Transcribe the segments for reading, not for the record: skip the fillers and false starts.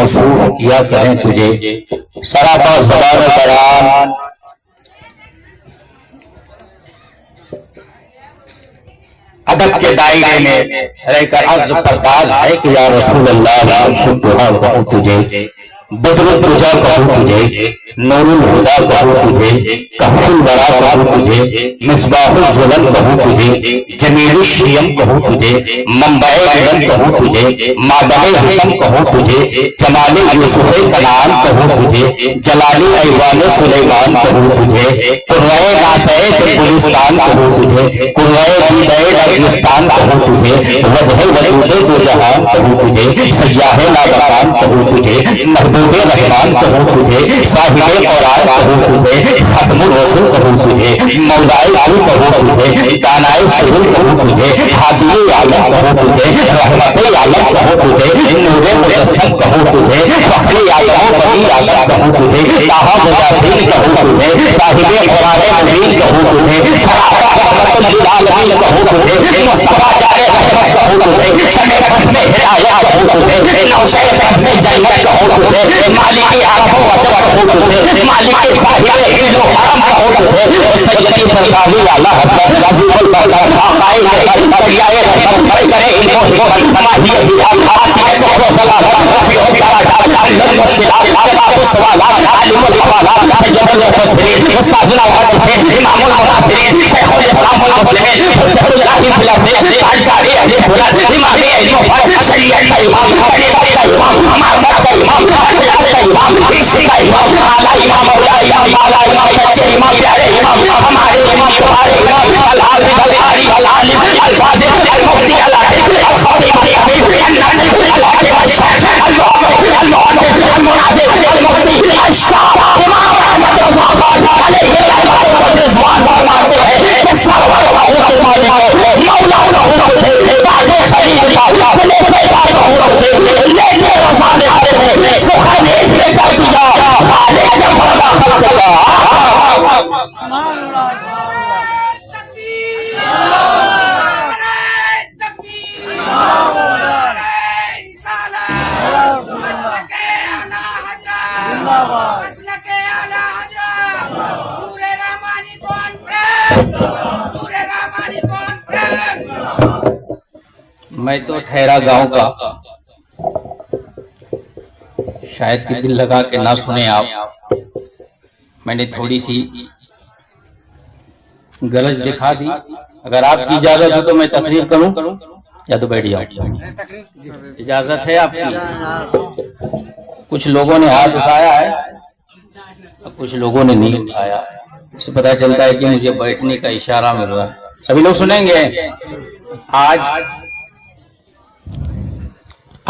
موصول کیا کریں تجھے، سراپا زبان و بیان ادب کے دائرے میں رہ کر عرض پرداز ہے کہ یا رسول اللہ شمس الضحیٰ کہوں تجھے، بدر الدجا کہوں تجھے، نور الہدا کہوں تجھے، کہف الورا کہوں تجھے، مصباح الظلم کہوں تجھے، جمیل الشیم کہوں تجھے، منبع علم کہوں تجھے، معدن حکم کہوں تجھے، جمال یوسف کنعان کہوں تجھے، جلال ایوان سلیمان کہوں تجھے، قرۂ ناسع گلستان کہوں تجھے، قرۂ دیدہ ڈگلستان کہوں تجھے، وجہ وجود دو جہان کہوں تجھے، سیاح لابکان کہوں تجھے، محبوب رحمان کہوں تجھے، صاحب قرآن کہوں تجھے، ختم الرسول کہوں تجھے، مولائے تو کہوں تجھے، دانائے سرور کہوں تجھے، ہادی عالم کہوں تجھے، رحمت عالم کہوں تجھے، نور مجسم کہوں تجھے، فخر عالم و بنی عالم کہوں تجھے، طٰہٰ مجاسین کہوں تجھے، صاحب قرآن مبین کہوں تجھے، سراپا رحمت للعالمین کہوں تجھے، مصطفیٰ جان رحمت کہوں تجھے، شمع بزم ہدایت کہوں تجھے، نوشہ بزم جنت کہوں تجھے، مالک عرب و عجم کہوں تجھے، مالک صاحب علم و حرم کہوں تجھے، سیدی سرکاری اعلیٰ حضرت عظیم البرکت آقائے دریائے رحمت کرے علم و حکمت سماحی دیدار آتیہ دور و صلاحات رفیع الدرجات حل المشکلات جواب السوالات عالم الحوالات سید المفسرین استاذ المحدثین امام المناصرین شیخ الاسلام والمسلمین حجت اللہ فی الارض تاجدار اہل سنت امام علم و فن شریعت کا امام طریقت کا امام امامت کا امام عقیدت کا امام عشق کا امام اعلی امام اولیاء امام بالا امام سچے امام پیارے امام ہمارے امام تمہارے امام الحافظ القاری العالم الفاضل المفتی العادل الخطیب الامیر الناطق الحاکم الشیخ المحقق المحدث المناظر المفتی الشاہ امام احمد رضا خان علیہ رحمت و رضوان فرماتے ہیں کہ سرور کہوں کے مالک مولا کہوں تجھے، باغ خلیل کا خلیفہ کہوں تجھے، لیکن رضا نے تیرے سخن اس میں کر دیا خالق نے فرما خلق میں تو ٹھہرا گاؤں کا، شاید کہ دل لگا کے نہ سنیں آپ، میں نے تھوڑی سی غرض دکھا دی، اگر آپ کی اجازت ہو تو میں تقریر کروں یا تو بیٹھ جاؤں؟ اجازت ہے آپ کی؟ کچھ لوگوں نے ہاتھ اٹھایا ہے، کچھ لوگوں نے نہیں اٹھایا، اس سے پتہ چلتا ہے کہ مجھے بیٹھنے کا اشارہ مل رہا ہے۔ سبھی لوگ سنیں گے آج؟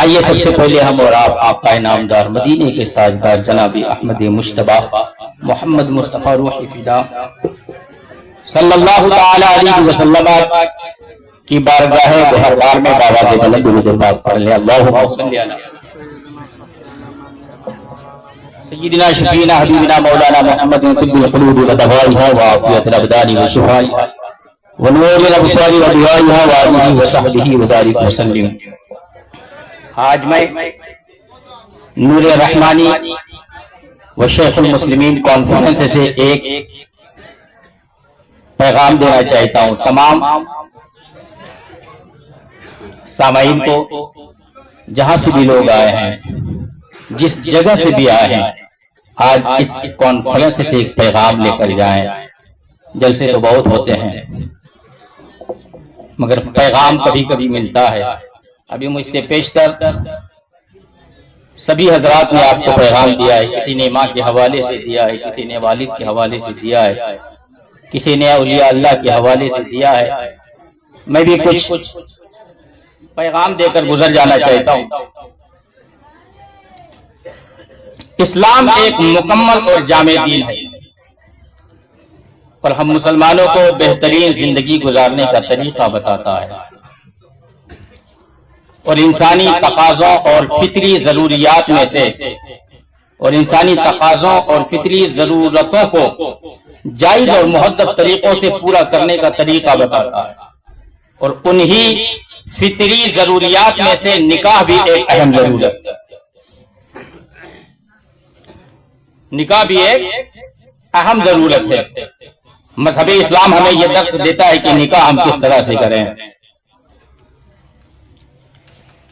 آئیے سب سے پہلے ہم اور آپ آقا نامدار مدینے کے تاجدار جناب احمد مجتبیٰ محمد مصطفیٰ روح فدا صلی اللہ تعالی علیہ وسلم کی بارگاہ گہربار میں بآواز بلند درود پاک پڑھ لیں۔ اللہم صلی علی سیدنا شفیعنا حبیبنا مولانا محمد طب القلوب ودوائها وعافیت الابدان وشفائها ونور الابصار وضیائها وآلہ وصحبہ وبارک وسلم۔ آج میں نور رحمانی و شیخ المسلمین کانفرنس سے ایک پیغام دینا چاہتا ہوں تمام سامعین کو، جہاں سے بھی لوگ آئے ہیں، جس جگہ سے بھی آئے ہیں، آج اس کانفرنس سے ایک پیغام لے کر جائیں۔ جلسے تو بہت ہوتے ہیں مگر پیغام کبھی کبھی ملتا ہے۔ ابھی مجھ سے پیشتر سبھی حضرات نے آپ کو پیغام دیا ہے، کسی نے ماں کے حوالے سے دیا ہے، کسی نے والد کے حوالے سے دیا ہے، کسی نے اولیاء اللہ کے حوالے سے دیا ہے۔ میں بھی کچھ پیغام دے کر گزر جانا چاہتا ہوں۔ اسلام ایک مکمل اور جامع دین ہے اور ہم مسلمانوں کو بہترین زندگی گزارنے کا طریقہ بتاتا ہے اور انسانی تقاضوں اور فطری ضروریات میں سے اور انسانی تقاضوں اور فطری ضرورتوں کو جائز اور مہذب طریقوں سے پورا کرنے کا طریقہ بتاتا ہے، اور انہی فطری ضروریات میں سے نکاح بھی ایک اہم ضرورت ہے۔ نکاح بھی ایک اہم ضرورت ہے۔ مذہب اسلام ہمیں یہ درس دیتا ہے کہ نکاح ہم کس طرح سے کریں،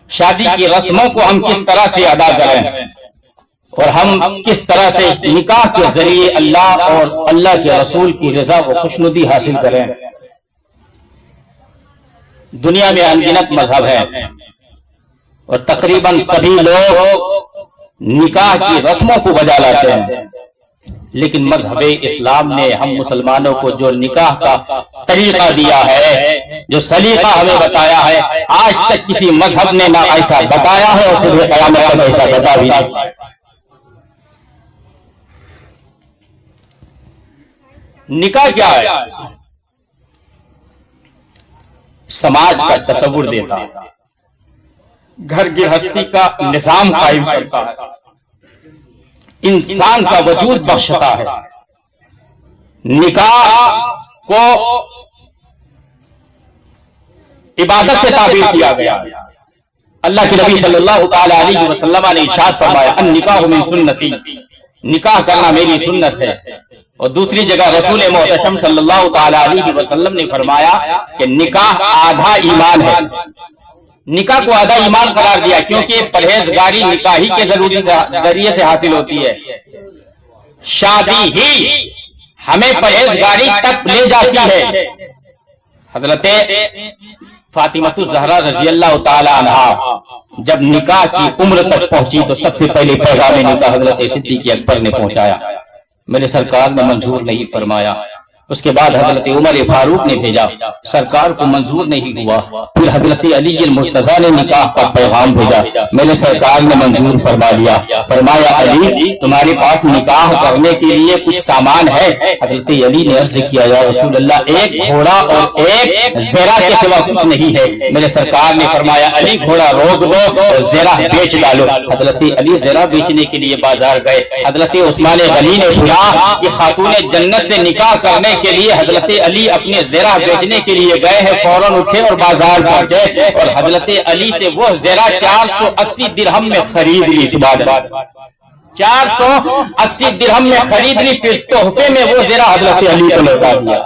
شادی کی رسموں کو ہم کس طرح سے ادا کریں، اور ہم کس طرح سے نکاح کے ذریعے اللہ اور اللہ کے رسول کی رضا و خوشنودی حاصل کریں۔ دنیا میں انگنت مذہب ہے اور تقریباً سبھی لوگ نکاح کی رسموں کو بجا لاتے ہیں، لیکن مذہب اسلام نے ہم مسلمانوں کو جو نکاح کا طریقہ دیا ہے، جو سلیقہ ہمیں بتایا ہے، آج تک کسی مذہب نے نہ ایسا بتایا ہے اور پھر قیامت تک ایسا بتا بھی نہیں۔ نکاح کیا ہے؟ سماج کا تصور دیتا ہے، گھر گرہستی کا نظام قائم کرتا ہے، انسان کا وجود بخشتا ہے۔ نکاح کو عبادت سے تعبیر کیا گیا۔ اللہ کے نبی صلی اللہ تعالی علیہ وسلم نے ارشاد فرمایا النکاح من سنتی، نکاح کرنا میری سنت ہے۔ اور دوسری جگہ رسول محتشم صلی اللہ تعالی علیہ وسلم نے فرمایا کہ نکاح آدھا ایمان ہے۔ نکاح کو آدھا ایمان قرار دیا کیونکہ پرہیزگاری نکاحی کے ذریعے سے حاصل ہوتی ہے۔ شادی ہی ہمیں پرہیزگاری تک لے جاتی ہے۔ حضرت فاطمہ الزہرا رضی اللہ تعالی عنہا جب نکاح کی عمر تک پہنچی تو سب سے پہلے پیغام نکاح حضرت صدیق اکبر نے پہنچایا، میرے سرکار نے منظور نہیں فرمایا۔ اس کے بعد حضرت عمر فاروق نے بھیجا، سرکار کو منظور نہیں ہوا۔ پھر حضرت علی المرتضیٰ نے نکاح کا پیغام بھیجا، میرے سرکار نے منظور فرما لیا۔ فرمایا علی تمہارے پاس نکاح کرنے کے لیے کچھ سامان ہے؟ حضرت علی نے عرض کیا یا رسول اللہ ایک گھوڑا اور ایک زیرہ کے سوا کچھ نہیں ہے۔ میرے سرکار نے فرمایا علی گھوڑا روک دو اور زیرہ بیچ ڈالو۔ حضرت علی زیرہ بیچنے کے لیے بازار گئے۔ حضرت عثمان غنی نے سنا کہ خاتون جنت سے نکاح کرنے کے لیے حضرت علی اپنے زیرہ بیچنے کے لیے گئے ہیں، فوراً اٹھے اور بازار پہنچے اور حضرت علی سے وہ زیرہ 480 درہم میں خرید لی۔ سبحان اللہ، 480 درہم میں خرید لی، پھر تحفے میں وہ زیرہ حضرت علی کو لوٹا دیا۔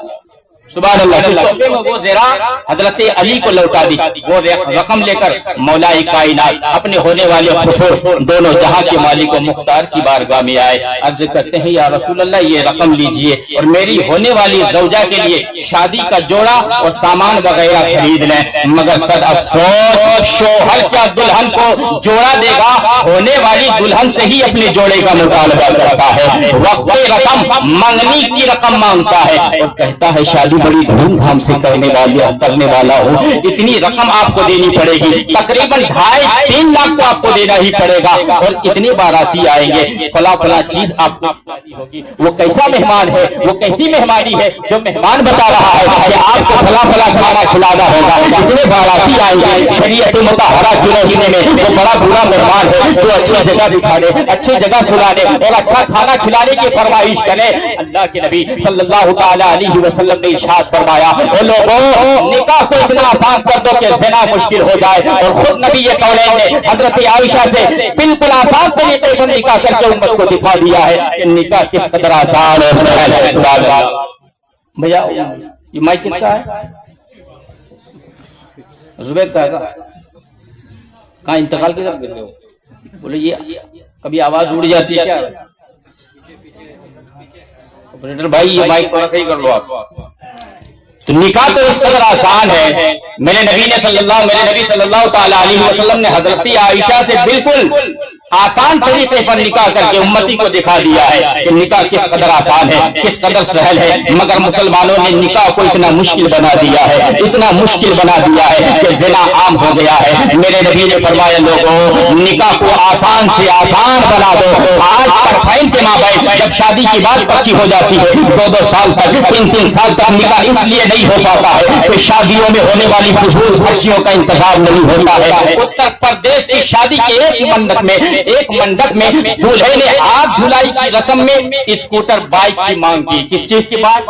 سبحان اللہ، پھر تحفے میں وہ زیرہ حضرت علی کو لوٹا دی۔ وہ رقم لے کر مولا کائنات اپنے ہونے والے خسور دونوں جہاں کے مالک و مختار کی بارگاہ میں آئے، عرض کرتے ہیں یا رسول اللہ یہ رقم لیجئے اور میری ہونے والی زوجہ کے لیے شادی کا جوڑا اور سامان وغیرہ خرید لیں۔ مگر صد افسوس شوہر کیا دلہن کو جوڑا دے گا، ہونے والی دلہن سے ہی اپنے جوڑے کا مطالبہ کرتا ہے، وقت رسم منگنی کی رقم مانگتا ہے اور کہتا ہے شادی بڑی دھوم دھام سے کرنے والا ہوں، اتنی رقم آپ کو دینی پڑے گی، تقریباً 2.5-3 لاکھ تو آپ کو دینا ہی پڑے گا، اور اتنے باراتی آئیں گے، فلاں چیز آپ کو ہوگی۔ وہ کیسا مہمان ہے، وہ کیسی مہمانی ہے جو مہمان بتا رہا ہے کہ آپ کو فلاں کھانا کھلانا ہوگا، اتنے باراتی آئیں گے۔ شریعت مطہرہ کی روشنی میں وہ بڑا برا مہمان ہے جو اچھی جگہ دکھانے، اچھی جگہ سلانے اور اچھا کھانا کھلانے کی فرمائش کرے۔ اللہ کے نبی صلی اللہ تعالی علیہ وسلم نے ارشاد فرمایا اے لوگوں نکاح کو اتنا آسان کر دو کہ زنا مشکل ہو جائے، اور خود نبی کونین نے حضرت عائشہ سے بالکل آسان طریقے پر نکاح کر کے امت کو دکھا دیا ہے کہ نکاح کس قدر آسان اور سہل ہے۔ سبحان اللہ۔ بھیا یہ مائک کس کا ہے؟ زبیر کا ہے؟ کہاں انتقال کی طرف گئے ہو؟ بولے یہ کبھی آواز اڑ جاتی ہے کیا؟ آپریٹر بھائی یہ مائک تھوڑا صحیح کر لو آپ۔ تو نکاح تو اس قدر آسان ہے، میرے نبی صلی اللہ تعالی علیہ وسلم نے حضرت عائشہ سے بالکل آسان طریقے پر نکاح کر کے امتی کو دکھا دیا ہے کہ نکاح کس قدر آسان ہے، کس قدر سہل ہے، مگر مسلمانوں نے نکاح کو اتنا مشکل بنا دیا ہے، اتنا مشکل بنا دیا ہے کہ زنا عام ہو گیا ہے۔ میرے نبی نے فرمایا لوگوں نکاح کو آسان سے آسان بنا دو۔ آج طرفین کے مابین جب شادی کی بات پکی ہو جاتی ہے 2-2 سال تک 3-3 سال تک نکاح اس لیے نہیں ہو پاتا ہے کہ شادیوں میں ہونے والی فضول خرچیوں کا انتظام نہیں ہوتا ہے۔ اتر پردیش کی شادی کے ایک منڈپ میں دولہے نے ہاتھ دھلائی کی رسم میں اسکوٹر بائک کی مانگ کی۔ کس چیز کی بات؟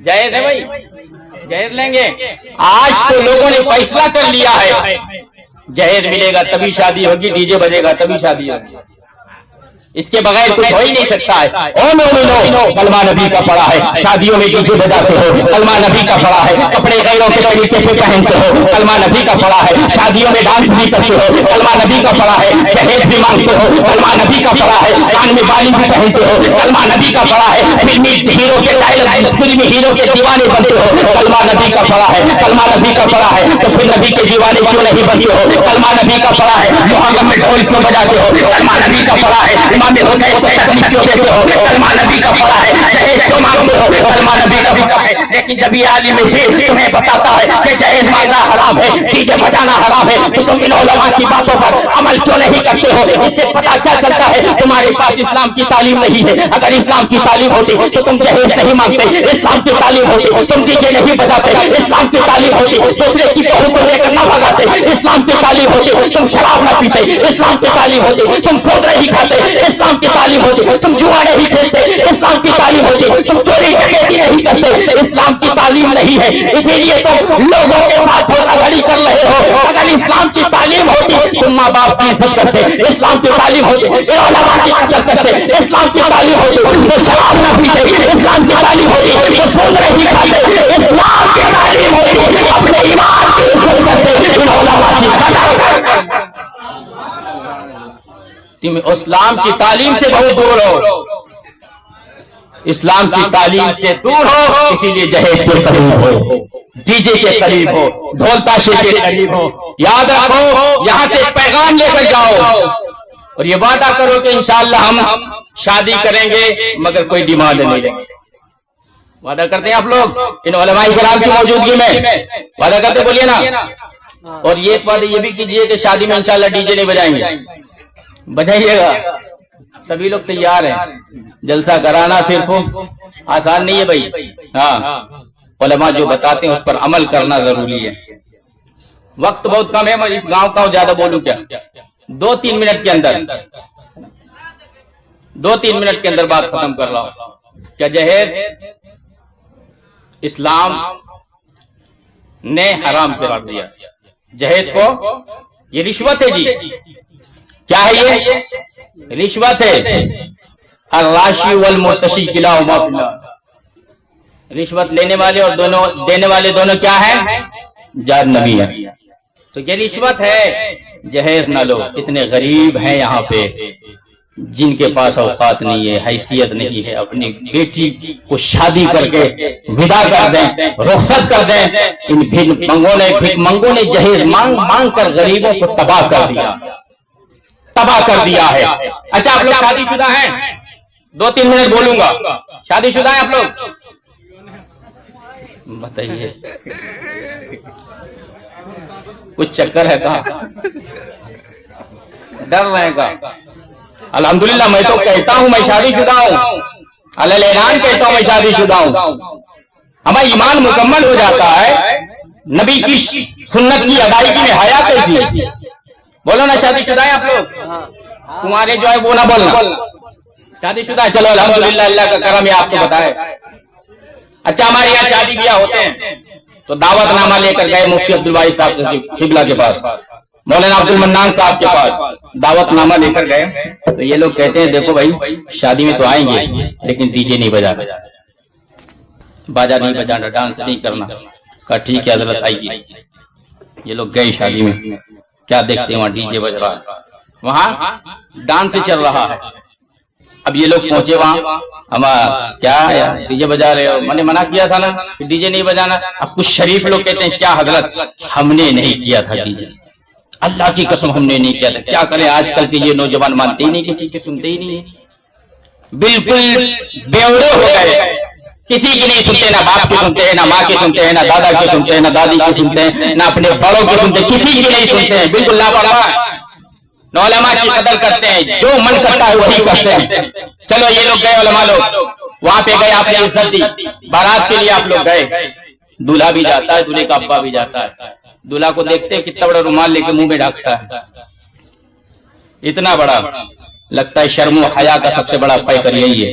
جائز ہے بھائی، جہیز لیں گے؟ آج تو لوگوں نے فیصلہ کر لیا ہے جہیز ملے گا تبھی شادی ہوگی، ڈی جے بجے گا تبھی شادی ہوگی، اس کے بغیر کچھ ہو ہی نہیں سکتا ہے۔ او مومنو، کلمہ نبی کا پڑا ہے، شادیوں میں ڈی جے بجاتے ہو، کلمہ نبی کا پڑا ہے، کپڑے غیروں کے طریقے پہ پہنتے ہو، کلمہ نبی کا پڑا ہے، شادیوں میں ڈانس بھی کرتے ہو، کلمہ نبی کا پڑا ہے، جہیز بھی مانگتے ہو، کلمہ نبی کا پڑا ہے، کان میں بالی بھی پہنتے ہو، کلمہ نبی کا پڑا ہے، فلمی ہیرو کے دیوانے بنتے ہو، کلمہ نبی کا پڑا ہے، کلمہ نبی کا پڑا ہے، تو پھر نبی کے دیوانے کیوں نہیں بنتے ہو؟ کلمہ نبی کا پڑا ہے، محرم میں ڈھول کیوں بجاتے ہو؟ کلمہ نبی کا پڑا ہے، امام حسین کو تکلیف کیوں دیتے ہو؟ کلمہ نبی کا پڑا ہے، جہیز کیوں مانگتے ہو؟ کلمہ نبی کا پڑا ہے۔ لیکن جب یہ عالم دین تمہیں بتاتا ہے کہ جہیز مانگنا حرام ہے، ڈی جے بجانا حرام ہے، تو تم ان علماء کی باتوں پر عمل کیوں نہیں کرتے ہو؟ اس سے پتہ کیا چلتا ہے تمہارے پاس اسلام کی تعلیم نہیں ہے۔ اگر اسلام کی تعلیم ہوتی تو تم جہیز نہیں مانگتے، اسلام کی تعلیم ہوتی تم ڈی جے نہیں بجاتے، اسلام کی تعلیم ہوتی دوسرے کی بہو کو لے کر نہ بھگاتے، اسلام کی تعلیم ہوتی تم شراب نہ پیتے، اسلام کی تعلیم ہوتی تم سود نہیں کھاتے، اسلام کی تعلیم ہوتی تم جوا نہیں کھیلتے، اسلام کی تعلیم ہوتی تم چوری ڈکیتی نہیں کرتے۔ اسلام کی تعلیم نہیں ہے، اسی لیے تم لوگوں کے ساتھ دھوکہ دھڑی کر رہے ہو۔ اگر اسلام کی تعلیم ہوتی تم ماں باپ کی عزت کرتے، اسلام کی تعلیم ہوتی علماء کی قدر کرتے، اسلام کی تعلیم ہوتی تو شراب نہ پیتے، اسلام کی تعلیم ہوتی تو سود نہیں کھاتے، اسلام کی تعلیم ہوتی اپنے ایمان کی عزت کرتے، علماء کی قدر کرتے۔ تم اسلام کی تعلیم سے بہت دور ہو، اسلام کی تعلیم سے دور ہو، اسی لیے جہیز کے قریب ہو، ڈی جے کے قریب ہو، ڈھول تاشے کے قریب ہو۔ یاد رکھو یہاں سے پیغام لے کر جاؤ اور یہ وعدہ کرو کہ انشاءاللہ ہم شادی کریں گے مگر کوئی ڈیمانڈ نہیں لیں گے۔ وعدہ کرتے ہیں آپ لوگ ان علماء کرام کی موجودگی میں؟ وعدہ کرتے بولیے نا۔ اور یہ وعدہ یہ بھی کیجئے کہ شادی میں انشاءاللہ ڈی جے نہیں بجائیں گے، بجائیے گا۔ سبھی لوگ تیار ہیں، جلسہ کرانا صرف آسان نہیں ہے بھائی، ہاں علماء جو بتاتے ہیں اس پر عمل کرنا ضروری ہے۔ وقت بہت کم ہے، میں اس گاؤں کا زیادہ بولوں کیا، 2-3 منٹ کے اندر 2-3 منٹ کے اندر بات ختم کر رہا ہوں۔ کیا جہیز اسلام نے حرام قرار دیا؟ جہیز کو یہ رشوت ہے جی، کیا ہے یہ؟ رشوت ہے۔ الراشی والمرتشی کلاہما فی النار۔ رشوت لینے والے اور دونوں دینے والے دونوں کیا ہیں؟ جار نبی ہیں۔ تو یہ رشوت ہے، جہیز نہ لو۔ اتنے غریب ہیں یہاں پہ جن کے پاس اوقات نہیں ہے، حیثیت نہیں ہے، اپنی بیٹی کو شادی کر کے ودا کر دیں، رخصت کر دیں۔ ان بھیک منگوں نے جہیز مانگ مانگ کر غریبوں کو تباہ کر دیا، تباہ کر دیا ہے۔ اچھا آپ لوگ شادی شدہ ہیں؟ 2-3 منٹ بولوں گا۔ شادی شدہ ہیں آپ لوگ؟ بتائیے کچھ چکر ہے کہاں؟ ڈر رہے کا؟ الحمدللہ میں تو کہتا ہوں میں شادی شدہ ہوں، علی اعلان کہتا ہوں میں شادی شدہ ہوں۔ ہمارا ایمان مکمل ہو جاتا ہے، نبی کی سنت کی ادائیگی میں حیا کیسی؟ بولو نا شادی شدہ ہیں آپ لوگ؟ تمہارے جو ہے وہ نہ بولنا، شادی شدہ ہے؟ چلو الحمدللہ، اللہ کا کرم ہے آپ کو بتائے۔ اچھا ہمارے یہاں شادی بیاہ ہوتے ہیں تو دعوت نامہ لے کر گئے مفتی عبدالواحد صاحب قبلہ کے پاس، مولانا عبد المنان صاحب کے پاس دعوت نامہ لے کر گئے تو یہ لوگ کہتے ہیں دیکھو بھائی شادی میں تو آئیں گے لیکن ڈی جے نہیں بجانا، باجا نہیں بجانا، ڈانس نہیں کرنا۔ کہا ٹھیک ہے حضرت آئیے۔ یہ لوگ گئے شادی میں، کیا دیکھتے ہیں وہاں ڈی جے بج رہا ہے، وہاں ڈانس چل رہا ہے۔ اب یہ لوگ پہنچے وہاں، ہم کیا ڈی جے بجا رہے ہو؟ میں نے منع کیا تھا نا کہ ڈی جے نہیں بجانا۔ اب کچھ شریف لوگ کہتے ہیں کیا حضرت ہم نے نہیں کیا تھا ڈی جے، اللہ کی قسم ہم نے نہیں کیا تھا۔ کیا کریں آج کل کے یہ نوجوان مانتے ہی نہیں، کسی کے سنتے ہی نہیں، بالکل بیوڑے ہو گئے، کسی کی نہیں سنتے، نہ باپ کی سنتے ہیں، نہ ماں کی سنتے ہیں، نہ دادا کی سنتے ہیں، نہ دادی کی سنتے ہیں، نہ اپنے بڑوں کی سنتے ہیں، کسی کی نہیں سنتے ہیں، بالکل لاپرواہ۔ نہ علماء کی قدر کرتے ہیں، جو من کرتا ہے وہی کرتے ہیں۔ چلو یہ لوگ گئے، علماء لوگ وہاں پہ گئے، آپ نے عزت دی، بارات کے لیے آپ لوگ گئے، دولہا بھی جاتا ہے، دولہے کا ابا بھی جاتا ہے، دولہا کو دیکھتے ہیں کتنا بڑا رومال لے کے منہ میں ڈھکتا ہے، اتنا بڑا، لگتا ہے شرم و حیا کا سب سے بڑا پیکر یہی ہے۔